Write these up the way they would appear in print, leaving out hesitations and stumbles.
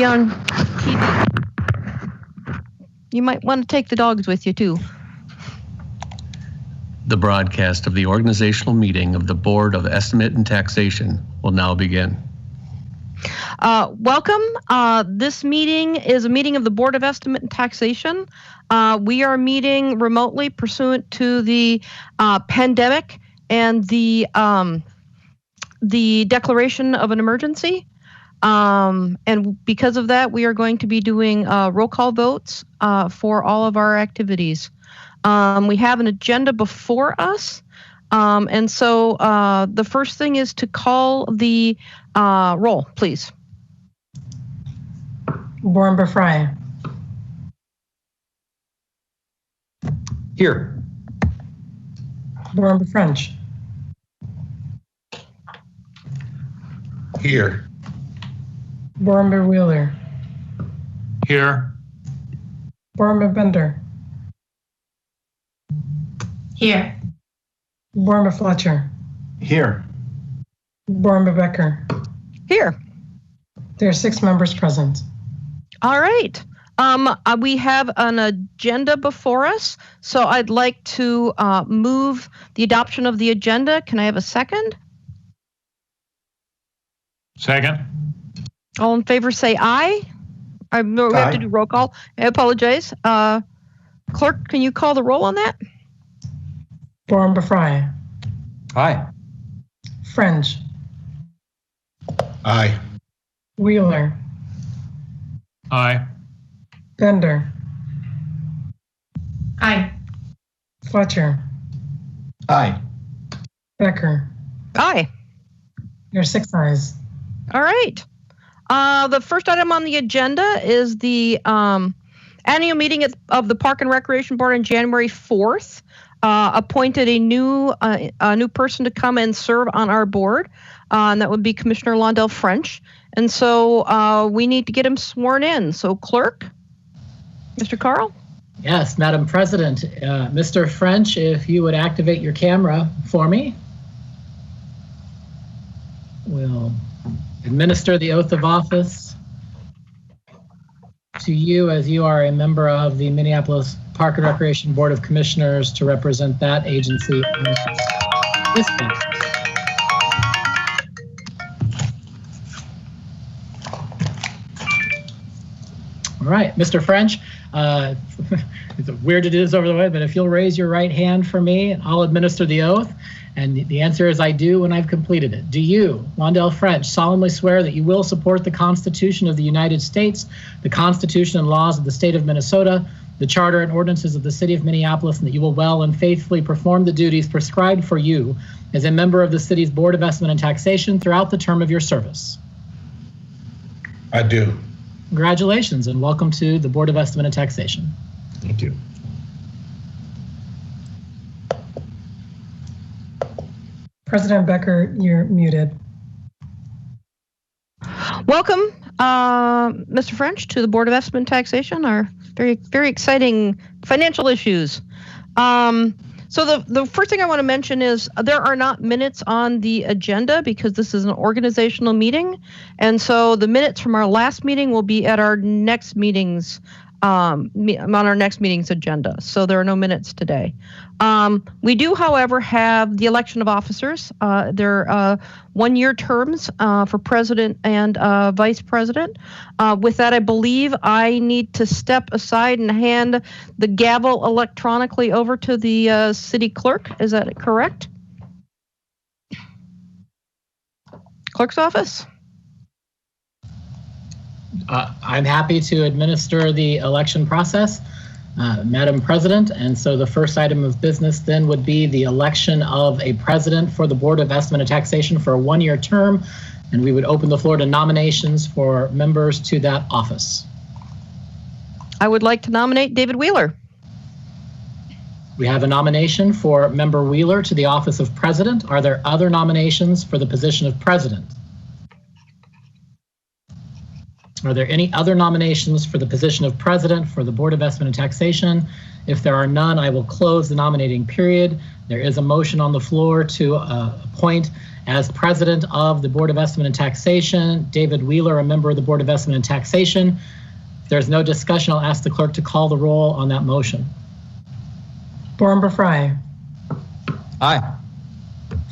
on TV. You might want to take the dogs with you too. The broadcast of the organizational meeting of the Board of Estimate and Taxation will now begin. Welcome. This meeting is a meeting of the Board of Estimate and Taxation. We are meeting remotely pursuant to the pandemic and the declaration of an emergency. And because of that, we are going to be doing roll call votes for all of our activities. We have an agenda before us. And so the first thing is to call the roll, please. Born Fry. Here. Born French. Here. Born Wheeler. Here. Born Bender. Here. Born Fletcher. Here. Born Becker. Here. There are 6 members present. All right. We have an agenda before us, so I'd like to move the adoption of the agenda. Can I have a second? Second. All in favor say aye. We have to do roll call. I apologize. Clerk, can you call the roll on that? Born Fry. Aye. French. Aye. Wheeler. Aye. Bender. Aye. Fletcher. Aye. Becker. Aye. There are 6 ayes. All right. The first item on the agenda is the annual meeting of the Park and Recreation Board on January 4th. Appointed a new person to come and serve on our board, and that would be Commissioner Londell French. And so we need to get him sworn in. So clerk, Mr. Carl? Yes, Madam President. Mr. French, if you would activate your camera for me. We'll administer the oath of office to you as you are a member of the Minneapolis Park and Recreation Board of Commissioners to represent that agency in this case. All right, Mr. French, it's weird to do this over the way, but if you'll raise your right hand for me, I'll administer the oath. And the answer is I do when I've completed it. Do you, Londell French, solemnly swear that you will support the Constitution of the United States, the Constitution and laws of the state of Minnesota, the charter and ordinances of the city of Minneapolis, and that you will well and faithfully perform the duties prescribed for you as a member of the city's Board of Estimate and Taxation throughout the term of your service? I do. Congratulations and welcome to the Board of Estimate and Taxation. Thank you. President Becker, you're muted. Welcome, Mr. French, to the Board of Estimate and Taxation, our very, very exciting financial issues. So the first thing I want to mention is there are not minutes on the agenda because this is an organizational meeting. And so the minutes from our last meeting will be at our next meeting's on our next meeting's agenda. So there are no minutes today. We do, however, have the election of officers. They're 1-year terms for president and vice president. With that, I believe I need to step aside and hand the gavel electronically over to the city clerk. Is that correct? Clerk's office? I'm happy to administer the election process, Madam President. And so the first item of business then would be the election of a president for the Board of Estimate and Taxation for a 1-year term. And we would open the floor to nominations for members to that office. I would like to nominate David Wheeler. We have a nomination for Member Wheeler to the office of president. Are there other nominations for the position of president? Are there any other nominations for the position of president for the Board of Estimate and Taxation? If there are none, I will close the nominating period. There is a motion on the floor to appoint as president of the Board of Estimate and Taxation David Wheeler, a member of the Board of Estimate and Taxation. If there's no discussion, I'll ask the clerk to call the roll on that motion. Board Member Fry. Aye.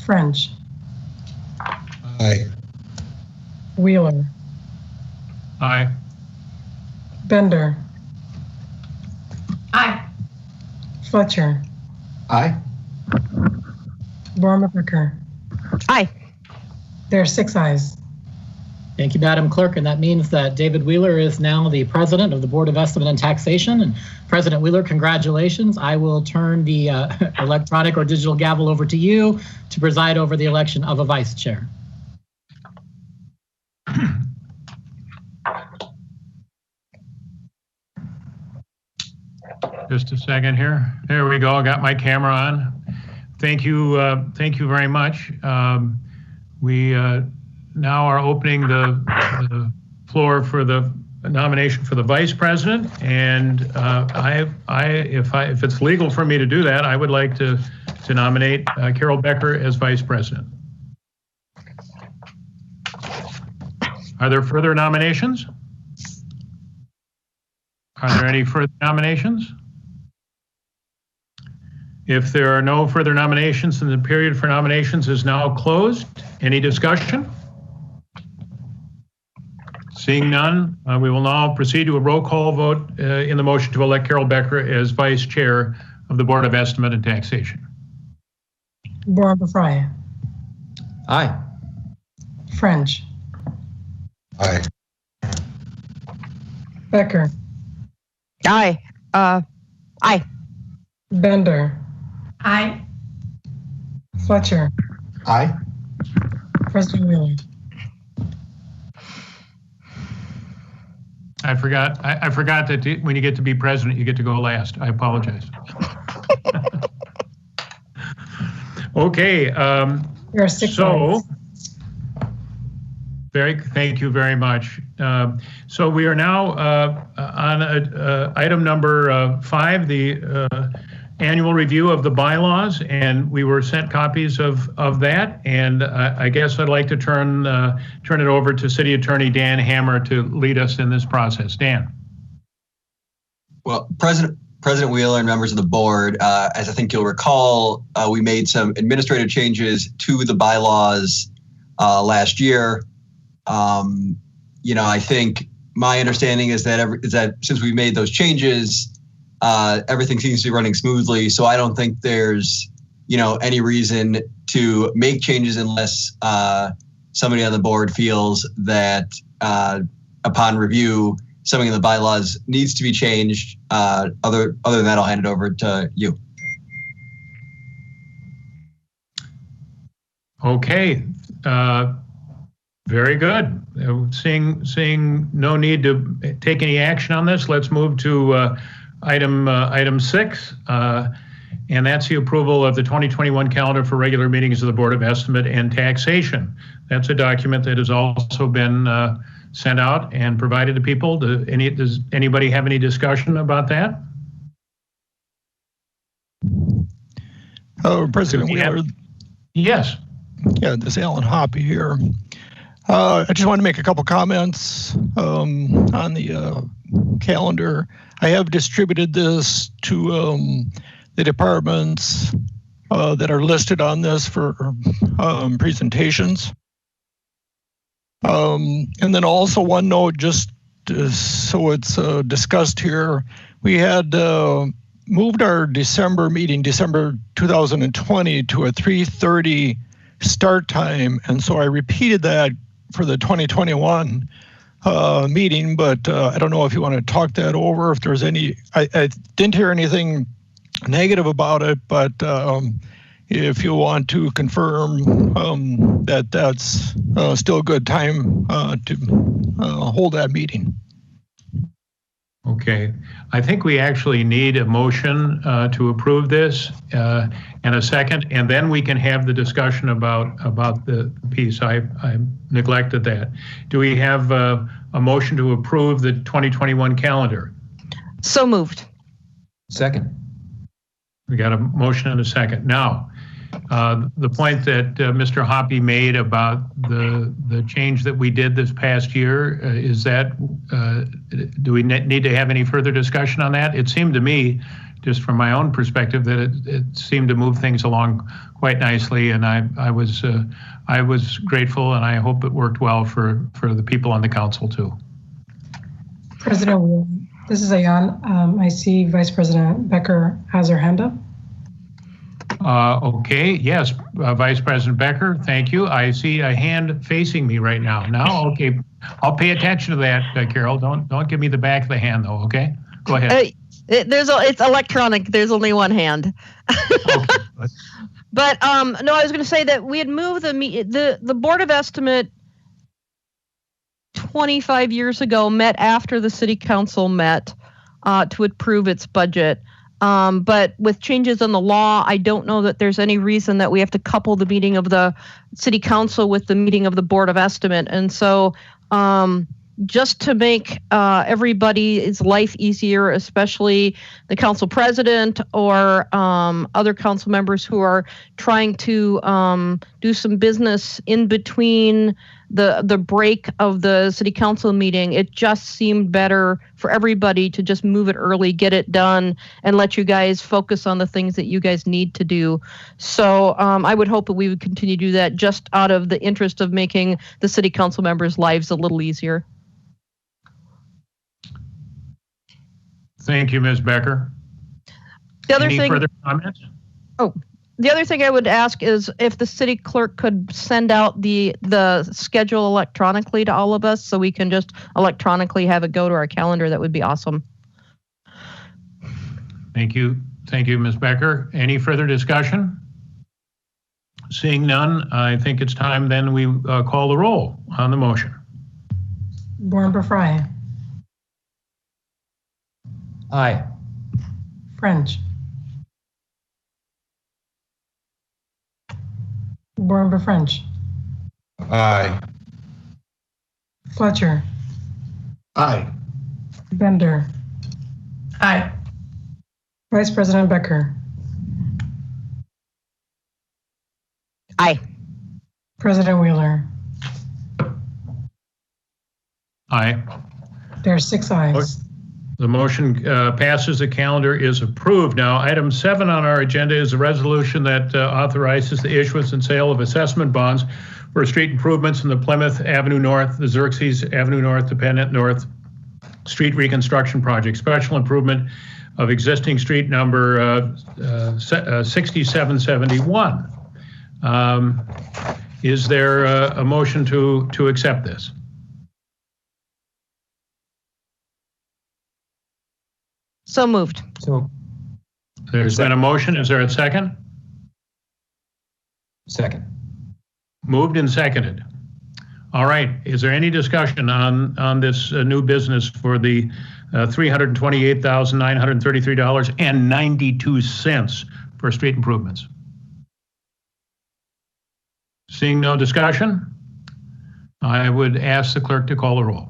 French. Aye. Wheeler. Aye. Bender. Aye. Fletcher. Aye. Board Member Becker. Aye. There are 6 ayes. Thank you, Madam Clerk, and that means that David Wheeler is now the president of the Board of Estimate and Taxation. And President Wheeler, congratulations. I will turn the electronic or digital gavel over to you to preside over the election of a vice chair. Just a second here. There we go. I got my camera on. Thank you very much. We now are opening the floor for the nomination for the vice president, and if it's legal for me to do that, I would like to nominate Carol Becker as vice president. Are there further nominations? Are there any further nominations? If there are no further nominations, then the period for nominations is now closed. Any discussion? Seeing none, we will now proceed to a roll call vote in the motion to elect Carol Becker as vice chair of the Board of Estimate and Taxation. Board Member Fry. Aye. French. Aye. Becker. Aye. Aye. Bender. Aye. Fletcher. Aye. President Wheeler. I forgot that when you get to be president, you get to go last. I apologize. Okay. There are 6 ayes. Thank you very much. So we are now on item number 5, the annual review of the bylaws, and we were sent copies of that. And I guess I'd like to turn it over to City Attorney Dan Hammer to lead us in this process. Dan. Well, President Wheeler and members of the board, as I think you'll recall, we made some administrative changes to the bylaws last year. I think my understanding is that since we made those changes, everything seems to be running smoothly. So I don't think there's, any reason to make changes unless somebody on the board feels that upon review, something in the bylaws needs to be changed. Other than that, I'll hand it over to you. Okay. Very good. Seeing no need to take any action on this, let's move to item 6, and that's the approval of the 2021 calendar for regular meetings of the Board of Estimate and Taxation. That's a document that has also been sent out and provided to people. Does anybody have any discussion about that? President Wheeler. Yes. Yeah, this is Alan Hoppy here. I just want to make a couple comments on the calendar. I have distributed this to the departments that are listed on this for presentations. And then also one note, just so it's discussed here, we had moved our December meeting, December 2020, to a 3:30 start time. And so I repeated that for the 2021 meeting, but I don't know if you want to talk that over, if there's any, I didn't hear anything negative about it, but if you want to confirm that that's still a good time to hold that meeting. Okay, I think we actually need a motion to approve this and a second, and then we can have the discussion about the piece. I neglected that. Do we have a a motion to approve the 2021 calendar? So moved. Second. We got a motion and a second. Now, the point that Mr. Hoppy made about the change that we did this past year, is that, do we need to have any further discussion on that? It seemed to me, just from my own perspective, that it seemed to move things along quite nicely, and I was grateful, and I hope it worked well for the people on the council too. President Wheeler, this is Ayan. I see Vice President Becker has her hand up. Okay, yes, Vice President Becker, thank you. I see a hand facing me right now. Okay, I'll pay attention to that, Carol. Don't give me the back of the hand though, okay? Go ahead. It's electronic. There's only one hand. Okay. But no, I was going to say that we had moved the Board of Estimate 25 years ago met after the City Council met to approve its budget. But with changes in the law, I don't know that there's any reason that we have to couple the meeting of the City Council with the meeting of the Board of Estimate. And so just to make everybody's life easier, especially the council president or other council members who are trying to do some business in between the break of the city council meeting, it just seemed better for everybody to just move it early, get it done, and let you guys focus on the things that you guys need to do. So I would hope that we would continue to do that just out of the interest of making the city council members' lives a little easier. Thank you, Ms. Becker. Any further comments? Oh, the other thing I would ask is if the city clerk could send out the schedule electronically to all of us so we can just electronically have it go to our calendar. That would be awesome. Thank you. Thank you, Ms. Becker. Any further discussion? Seeing none, I think it's time then we call the roll on the motion. Born Fry. Aye. French. Born French. Aye. Fletcher. Aye. Bender. Aye. Vice President Becker. Aye. President Wheeler. Aye. There are 6 ayes. The motion passes. The calendar is approved. Now, item 7 on our agenda is a resolution that authorizes the issuance and sale of assessment bonds for street improvements in the Plymouth Avenue North, the Xerxes Avenue North, the Pennant North Street Reconstruction Project, special improvement of existing street number 6771. Is there a motion to accept this? So moved. So. There's been a motion. Is there a second? Second. Moved and seconded. All right. Is there any discussion on this new business for the $328,933.92 for street improvements? Seeing no discussion, I would ask the clerk to call the roll.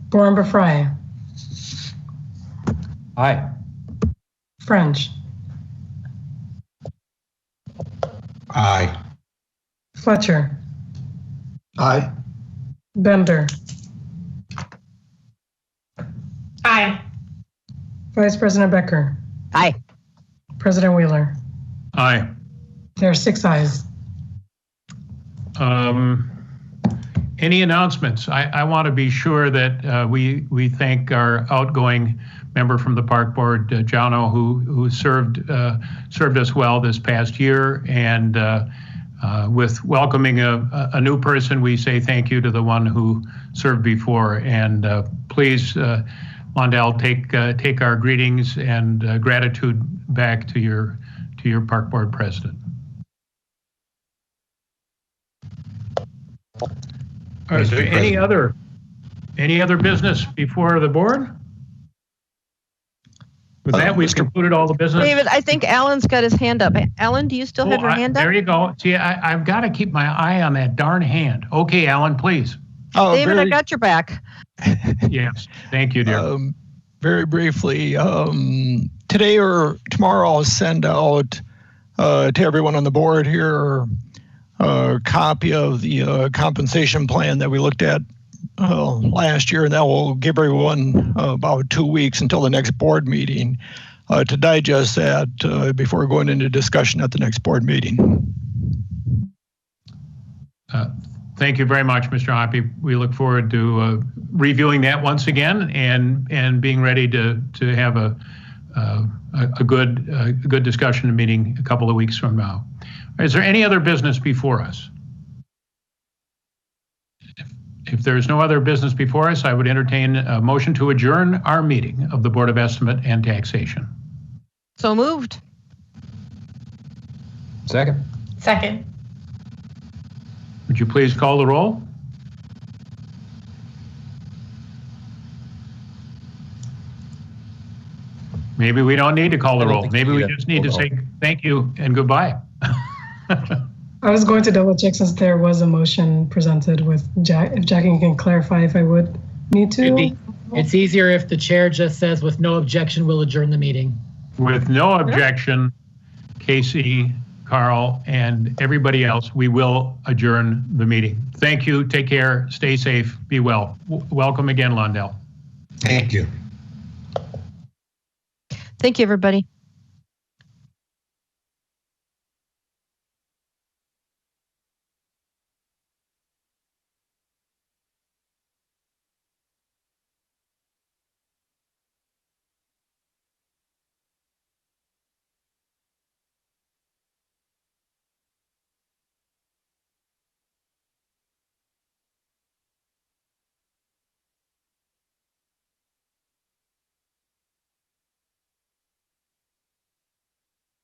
Born Fry. Aye. French. Aye. Fletcher. Aye. Bender. Aye. Vice President Becker. Aye. President Wheeler. Aye. There are 6 ayes. Any announcements? I want to be sure that we thank our outgoing member from the Park Board, Jono, who served us well this past year. And with welcoming a new person, we say thank you to the one who served before. And please, Mondale, take our greetings and gratitude back to your Park Board president. Is there any other business before the board? With that, we've concluded all the business. David, I think Alan's got his hand up. Alan, do you still have your hand up? There you go. See, I've got to keep my eye on that darn hand. Okay, Alan, please. David, I got your back. Yes, thank you, dear. Very briefly, today or tomorrow I'll send out to everyone on the board here a copy of the compensation plan that we looked at last year, and that will give everyone about 2 weeks until the next board meeting to digest that before going into discussion at the next board meeting. Thank you very much, Mr. Hoppe. We look forward to reviewing that once again and being ready to have a good discussion and meeting a couple of weeks from now. Is there any other business before us? If there's no other business before us, I would entertain a motion to adjourn our meeting of the Board of Estimate and Taxation. So moved. Second. Second. Would you please call the roll? Maybe we don't need to call the roll. Maybe we just need to say thank you and goodbye. I was going to double check since there was a motion presented with Jack. If Jackie can clarify if I would need to. It's easier if the chair just says, with no objection, we'll adjourn the meeting. With no objection, Casey, Carl, and everybody else, we will adjourn the meeting. Thank you. Take care. Stay safe. Be well. Welcome again, Londell. Thank you. Thank you, everybody.